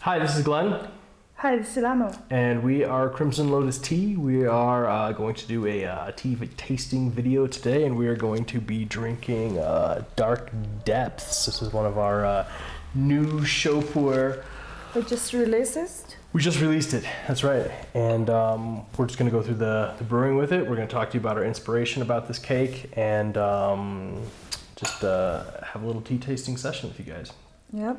Hi, this is Glenn. Hi, this is Lamo. And we are Crimson Lotus Tea. We are going to do a tea tasting video today, and we are going to be drinking Dark Depths. This is one of our new Shou Puerh. We just released it? We just released it, that's right. And we're just going to go through the brewing with it. We're going to talk to you about our inspiration about this cake, and just have a little tea tasting session with you guys. Yep.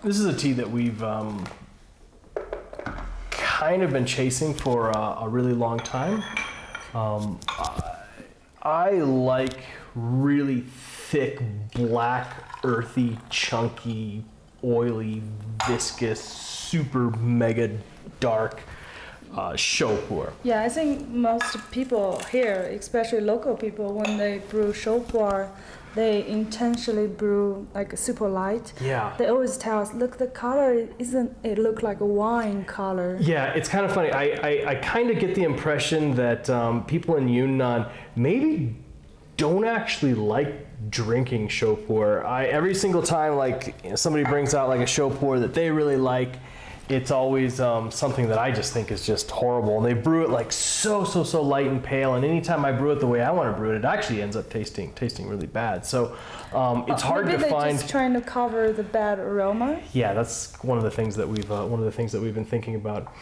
This is a tea that we've kind of been chasing for a really long time. I like really thick, black, earthy, chunky, oily, viscous, super mega dark Shou Puerh. Yeah, I think most people here, especially local people, when they brew Shou Puerh, they intentionally brew like super light. Yeah. They always tell us, look, the color isn't it look like a wine color? Yeah, it's kind of funny. I kind of get the impression that people in Yunnan maybe don't actually like drinking Shou Puerh. Every single time like somebody brings out like a Shou Puerh that they really like, it's always something that I just think is just horrible. And they brew it like so light and pale, and anytime I brew it the way I want to brew it, it actually ends up tasting really bad. So it's hard to find. Maybe just trying to cover the bad aroma. Yeah, that's one of the things that we've been thinking about.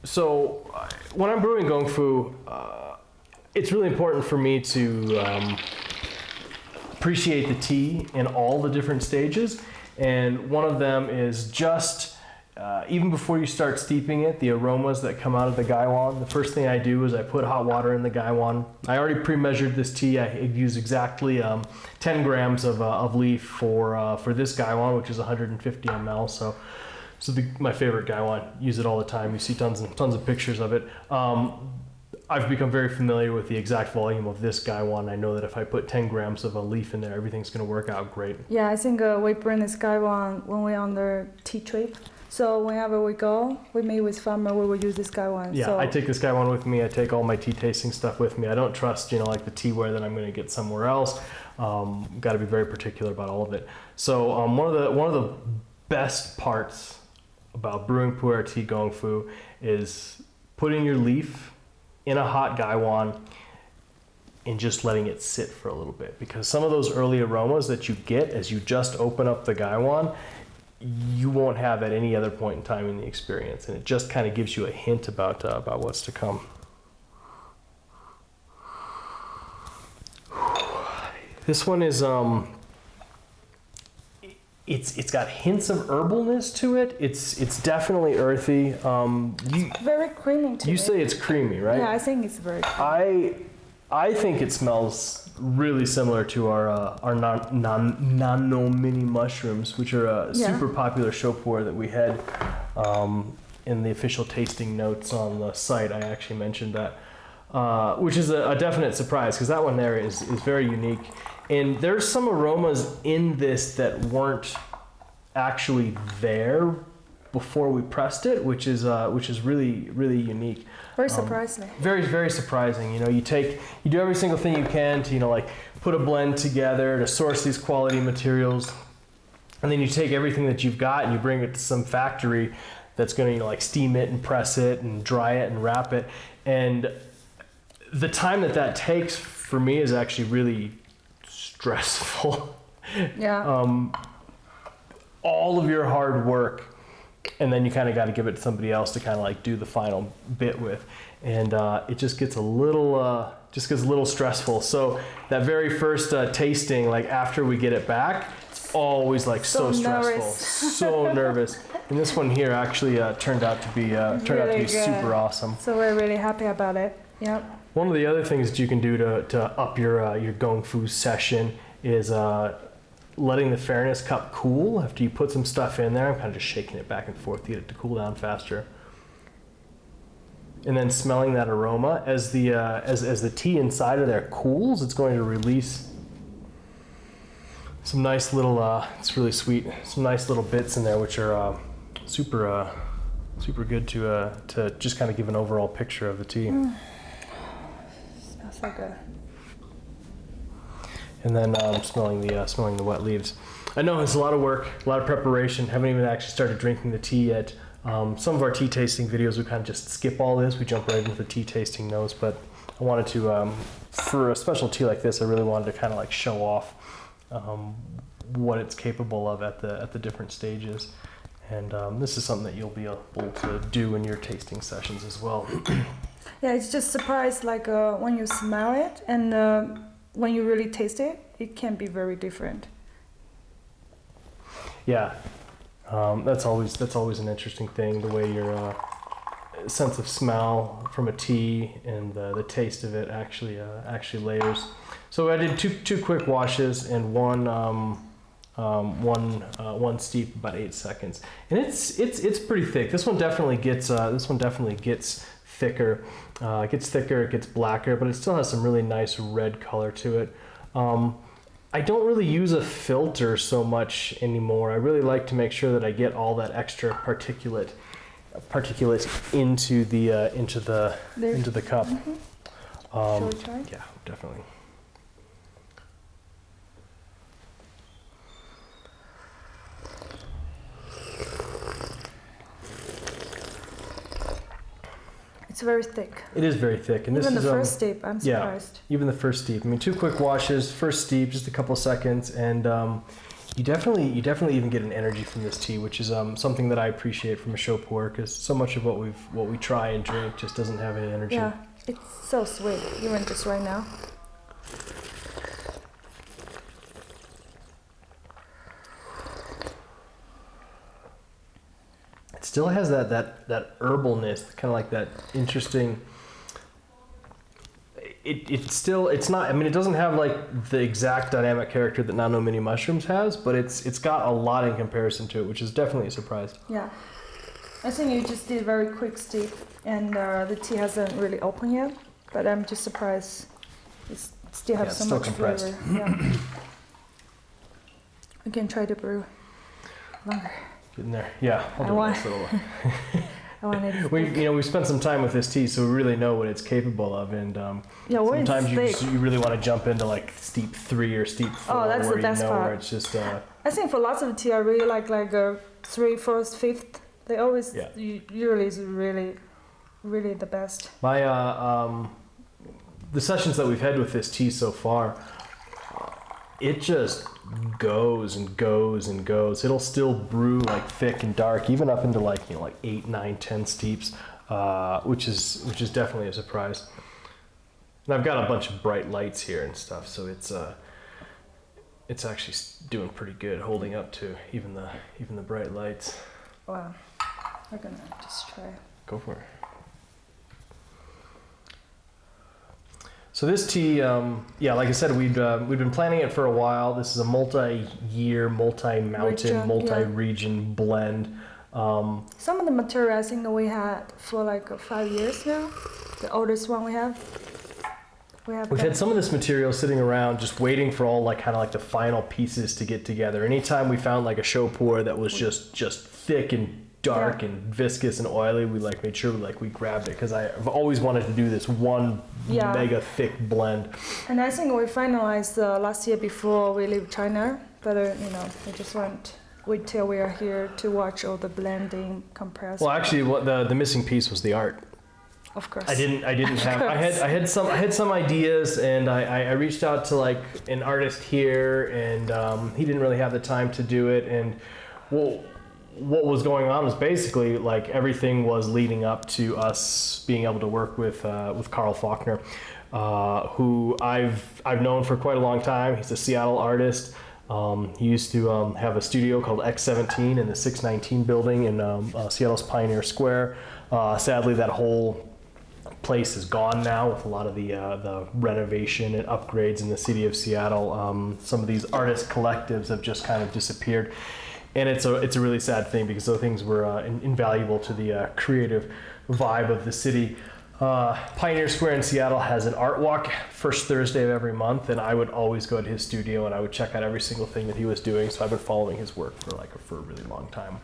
So when I'm brewing Gongfu, it's really important for me to appreciate the tea in all the different stages, and one of them is just even before you start steeping it, the aromas that come out of the gaiwan. The first thing I do is I put hot water in the gaiwan. I already pre-measured this tea. I use exactly 10 grams of leaf for this gaiwan, which is 150 ml. So my favorite gaiwan. Use it all the time. You see tons of pictures of it. I've become very familiar with the exact volume of this gaiwan. I know that if I put 10 grams of a leaf in there, everything's going to work out great. Yeah, I think we bring this gaiwan when we're on the tea trip. So whenever we go, we meet with farmer, we will use this gaiwan. Yeah, so I take this gaiwan with me. I take all my tea tasting stuff with me. I don't trust, like the teaware that I'm going to get somewhere else. Got to be very particular about all of it. So one of the best parts about brewing pu'er tea Gongfu is putting your leaf in a hot gaiwan and just letting it sit for a little bit, because some of those early aromas that you get as you just open up the gaiwan, you won't have at any other point in time in the experience, and it just kind of gives you a hint about what's to come. This one is it's got hints of herbalness to it. It's definitely earthy. Very creamy to me. You say it's creamy, right? Yeah, I think it's very creamy. I think it smells really similar to our nano mini mushrooms, which are a super popular Shou Puerh that we had in the official tasting notes on the site. I actually mentioned that, which is a definite surprise, because that one there is very unique. And there's some aromas in this that weren't actually there before we pressed it, which is really unique. Very surprising. Very surprising. You do every single thing you can to like put a blend together to source these quality materials, and then you take everything that you've got and you bring it to some factory that's going to like steam it and press it and dry it and wrap it, and the time that takes for me is actually really stressful. Yeah. All of your hard work, and then you kind of got to give it to somebody else to kind of like do the final bit with, and it just gets a little stressful. So that very first tasting, like after we get it back, it's always like so stressful, so nervous. And this one here actually turned out to be super awesome. So we're really happy about it. Yep. One of the other things that you can do to up your Gongfu session is letting the fairness cup cool after you put some stuff in there. I'm kind of just shaking it back and forth to get it to cool down faster. And then smelling that aroma as the tea inside of there cools, it's going to release some nice little, it's really sweet, some nice little bits in there, which are super good to just kind of give an overall picture of the tea. Smells so good. and then smelling the wet leaves. I know it's a lot of work, a lot of preparation. Haven't even actually started drinking the tea yet. Some of our tea tasting videos, we kind of just skip all this. We jump right into the tea tasting notes, but I wanted to, for a special tea like this, I really wanted to kind of like show off what it's capable of at the different stages. And this is something that you'll be able to do in your tasting sessions as well. Yeah, it's just surprised, like when you smell it and when you really taste it, it can be very different. Yeah, that's always an interesting thing, the way your sense of smell from a tea and the taste of it actually layers. So I did two quick washes and one steep, about 8 seconds, and it's pretty thick. This one definitely gets thicker. It gets thicker, it gets blacker, but it still has some really nice red color to it. I don't really use a filter so much anymore. I really like to make sure that I get all that extra particulate into the cup. Mm-hmm. Shall we try? Yeah, definitely. It's very thick. It is very thick, and even this the is first steep, I'm surprised. Yeah, even the first steep. I mean, 2 quick washes, first steep, just a couple seconds, and you definitely even get an energy from this tea, which is something that I appreciate from a Shou Puerh, because so much of what we try and drink just doesn't have any energy. Yeah, it's so sweet, even just right now. It still has that herbalness, kind of like that interesting. It's not. I mean, it doesn't have like the exact dynamic character that Nano Mini Mushrooms has, but it's got a lot in comparison to it, which is definitely a surprise. Yeah, I think you just did a very quick steep, and the tea hasn't really opened yet. But I'm just surprised it still has so much compressed. flavor. Yeah, we can try to brew longer. Getting there. Yeah, I'll do a nice little. I want it. We spent some time with this tea, so we really know what it's capable of, and yeah, sometimes you really want to jump into like steep 3 or steep 4, oh, that's where the best you know part. where it's just. I think for lots of tea, I really like 3, 4, 5th. They always usually is really the best. My the sessions that we've had with this tea so far, it just goes and goes and goes. It'll still brew like thick and dark, even up into like 8, 9, 10 steeps, which is definitely a surprise. And I've got a bunch of bright lights here and stuff, so it's actually doing pretty good, holding up to even the bright lights. Wow, we're gonna just try. Go for it. So this tea, like I said, we've been planning it for a while. This is a multi-year, multi-mountain, multi-region blend. Some of the material I think we had for 5 years now. The oldest one we have. We've had some of this material sitting around just waiting for all kind of the final pieces to get together. Anytime we found a Shou Puerh that was just thick and dark and viscous and oily, we made sure we grabbed it, because I've always wanted to do this one mega thick blend. And I think we finalized last year before we leave China, but we just wait till we are here to watch all the blending, compress. Well, actually, what the missing piece was the art. Of course. I didn't have. I had some ideas, and I reached out to an artist here, and he didn't really have the time to do it. And what was going on was basically everything was leading up to us being able to work with Carl Faulkner, who I've known for quite a long time. He's a Seattle artist. He used to have a studio called X17 in the 619 building in Seattle's Pioneer Square. Sadly, that whole place is gone now with a lot of the renovation and upgrades in the city of Seattle. Some of these artist collectives have just kind of disappeared, and it's a really sad thing, because those things were invaluable to the creative vibe of the city. Pioneer Square in Seattle has an art walk first Thursday of every month, and I would always go to his studio and I would check out every single thing that he was doing. So I've been following his work for a really long time.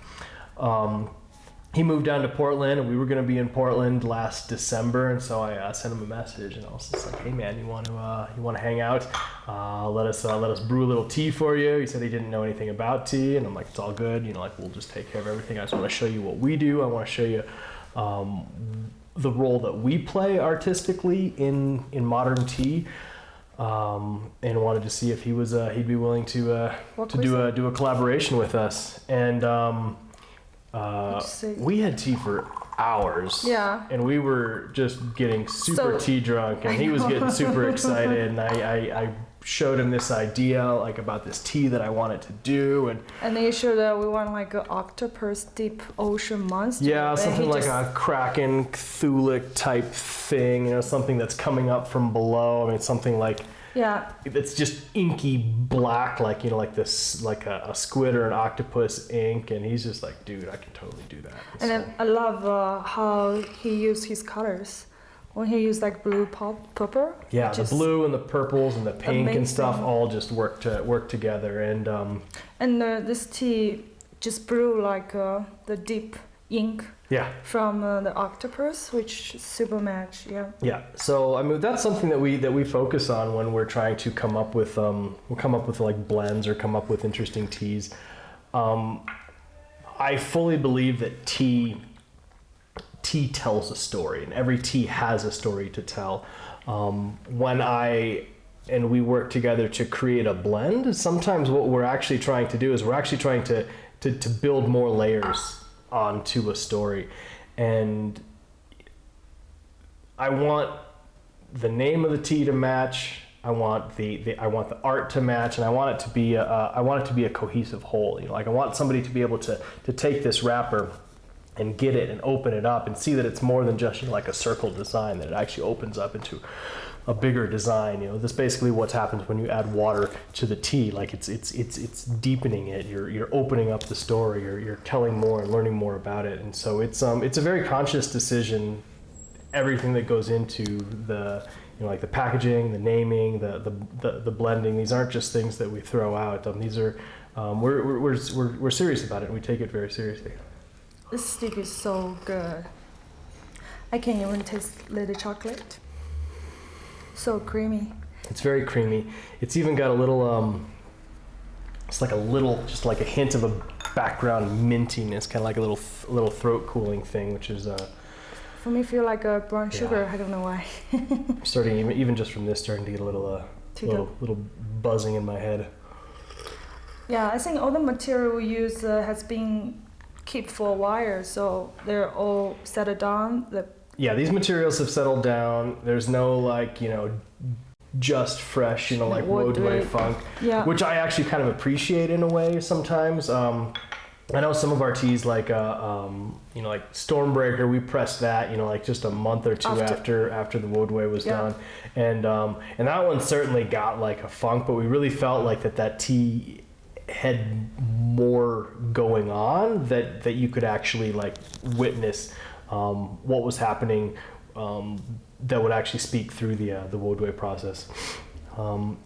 he moved down to Portland, and we were going to be in Portland last December, and so I sent him a message, and I was just like, "Hey man, you want to hang out? Let us brew a little tea for you." He said he didn't know anything about tea, and I'm like, "It's all good, like we'll just take care of everything. I just want to show you what we do. I want to show you the role that we play artistically in modern tea." And wanted to see if he'd be willing to do a collaboration with us, and we had tea for hours. Yeah. And we were just getting super tea drunk, and he was getting super excited, and I showed him this idea like about this tea that I wanted to do, and then you showed that we want like an octopus deep ocean monster. Yeah, something like a Kraken Cthulhu type thing, something that's coming up from below. I mean, something like it's just inky black, like like this, like a squid or an octopus ink, and he's just like, "Dude, I can totally do that." And then I love how he used his colors. When he used like blue purple. Yeah, the blue and the purples and the pink amazing. And stuff all just work together, and this tea just brew like the deep ink. Yeah. From the octopus, which super match. Yeah. Yeah. So I mean, that's something that we focus on when we're trying to come up with like blends or come up with interesting teas. I fully believe that tea tells a story, and every tea has a story to tell. When we work together to create a blend, sometimes what we're actually trying to do is we're actually trying to build more layers onto a story, and I want the name of the tea to match. I want the art to match, and I want it to be a cohesive whole. Like I want somebody to be able to take this wrapper and get it and open it up and see that it's more than just like a circle design, that it actually opens up into a bigger design. This basically what happens when you add water to the tea. Like it's deepening it. You're opening up the story. You're telling more and learning more about it. And so it's a very conscious decision. Everything that goes into the like the packaging, the naming, the blending. These aren't just things that we throw out. These are we're serious about it, and we take it very seriously. This stick is so good. I can even taste little chocolate. So creamy. It's very creamy. It's even got a little, it's like a little, just like a hint of a background mintiness, kind of like a little throat cooling thing, which is. For me, feel like a brown sugar. I don't know why. Starting even just from this, starting to get a little buzzing in my head. Yeah, I think all the material we use has been kept for a while, so they're all settled down. Yeah, these materials have settled down. There's no like, just fresh, like woodway funk, which I actually kind of appreciate in a way sometimes. I know some of our teas like, like Stormbreaker, we pressed that, like just a month or two after the woodway was done. And that one certainly got like a funk, but we really felt like that tea had more going on that you could actually like witness what was happening that would actually speak through the woodway process. And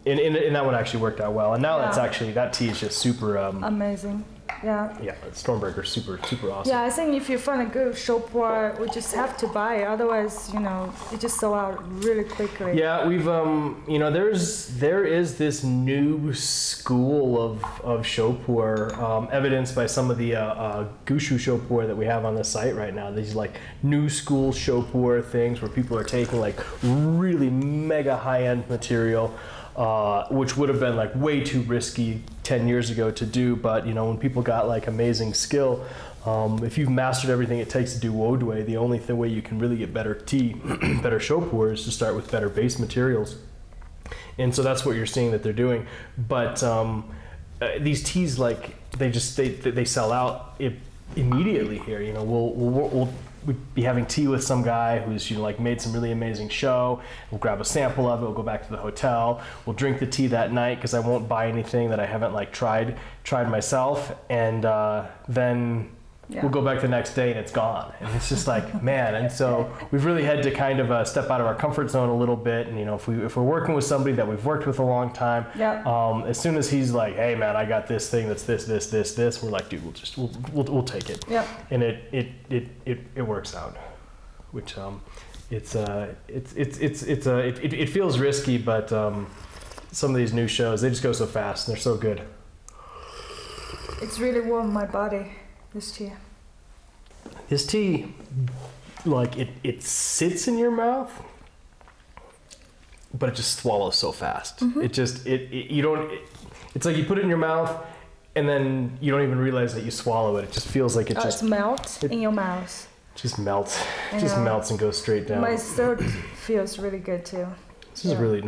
that one actually worked out well. And now that tea is just super amazing. Yeah. Yeah, Stormbreaker, super awesome. Yeah, I think if you find a good Shou Puerh, we just have to buy it. Otherwise, it just sold out really quickly. Yeah, we've there is this new school of Shou Puerh, evidenced by some of the Gushu Shou Puerh that we have on the site right now. These like new school Shou Puerh things where people are taking like really mega high-end material, which would have been like way too risky 10 years ago to do, but when people got like amazing skill, if you've mastered everything it takes to do woodway, the only way you can really get better tea, better Shou Puerh, is to start with better base materials. And so that's what you're seeing that they're doing. But these teas, like they sell out immediately here. We'd be having tea with some guy who's like made some really amazing show. We'll grab a sample of it. We'll go back to the hotel. We'll drink the tea that night because I won't buy anything that I haven't like tried myself. And then we'll go back the next day and it's gone. And it's just like, man. And so we've really had to kind of step out of our comfort zone a little bit. And, you know, if we're working with somebody that we've worked with a long time, as soon as he's like, hey man, I got this thing that's this, we're like, dude, we'll take it. Yeah. And it works out, which it feels risky, but some of these new shows, they just go so fast and they're so good. It's really warmed my body, this tea. This tea, like it sits in your mouth, but it just swallows so fast. It just it's like you put it in your mouth and then you don't even realize that you swallow it. It just feels like it melts in your mouth. Just melts. It just melts and goes straight down. My throat feels really good too. This is really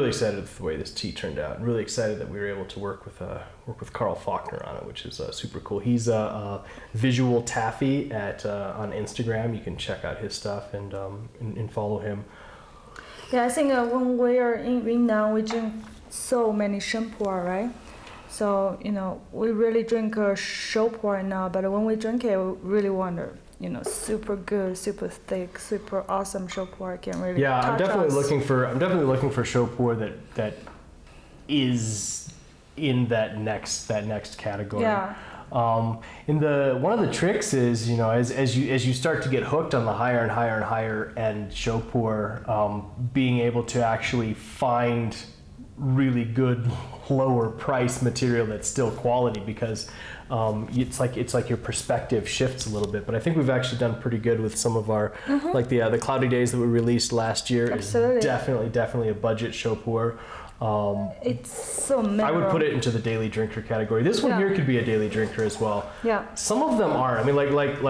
excited with the way this tea turned out, and really excited that we were able to work with Carl Faulkner on it, which is super cool. He's a visual taffy on Instagram. You can check out his stuff and follow him. Yeah, I think when we are in Yunnan, we drink so many Shou Puerh, right? So, you know, we really drink Shou Puerh now, but when we drink it, we really want to, you know, super good, super thick, super awesome Shou Puerh can really touch I'm definitely us. looking for Shou Puerh that is in that next category. Yeah. One of the tricks is, you know, as you start to get hooked on the higher and higher and higher end Shou Puerh, being able to actually find really good lower price material that's still quality, because it's like your perspective shifts a little bit. But I think we've actually done pretty good with some of our like the Cloudy Days that we released last year. Absolutely. Is definitely a budget Shou Puerh. It's so memorable. I would put it into the daily drinker category. This one here could be a daily drinker as well. Yeah. Some of them are. I mean, like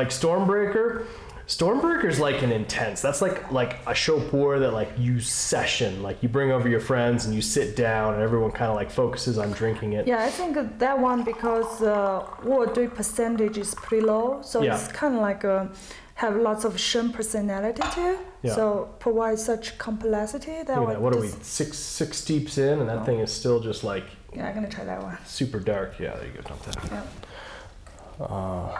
Stormbreaker. Stormbreaker's like an intense. That's like a Shou Puerh that like you session. Like you bring over your friends and you sit down and everyone kind of like focuses on drinking it. Yeah, I think that one, because water percentage is pretty low, so it's kind of like have lots of Shen personality too. Yeah. So provides such complexity that what are we, six steeps in, and that thing is still just like. Yeah, I'm gonna try that one. Super dark. Yeah, there you go. Dump that. Yeah.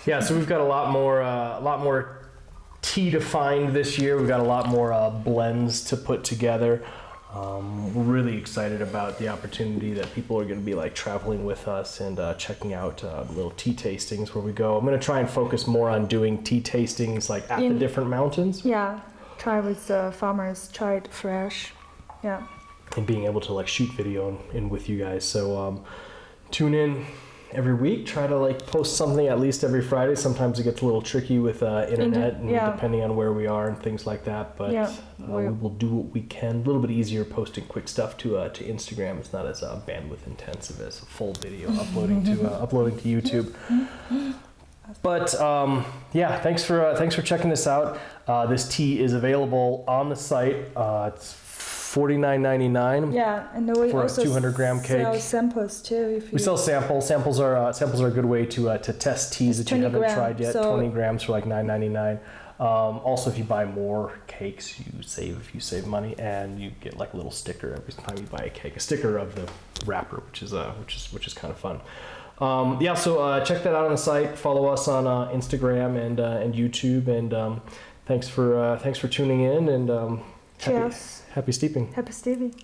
Yeah, so we've got a lot more tea to find this year. We've got a lot more blends to put together. We're really excited about the opportunity that people are going to be like traveling with us and checking out little tea tastings where we go. I'm going to try and focus more on doing tea tastings like at the different mountains. Yeah, try with farmers, try it fresh. Yeah. And being able to like shoot video in with you guys. So tune in every week. Try to like post something at least every Friday. Sometimes it gets a little tricky with internet and depending on where we are and things like that. But we will do what we can. A little bit easier posting quick stuff to Instagram. It's not as bandwidth intensive as full video uploading to YouTube. But thanks for checking this out. This tea is available on the site. It's $49.99. Yeah, and we for also a 200-gram cake. sell samples too. We sell samples. Samples are a good way to test teas that you haven't tried yet. So 20 grams for like $9.99. Also, if you buy more cakes, you save money, and you get like a little sticker every time you buy a cake, a sticker of the wrapper, which is kind of fun. So check that out on the site. Follow us on Instagram and YouTube, and thanks for tuning in, and cheers. Happy steeping. Happy steeping.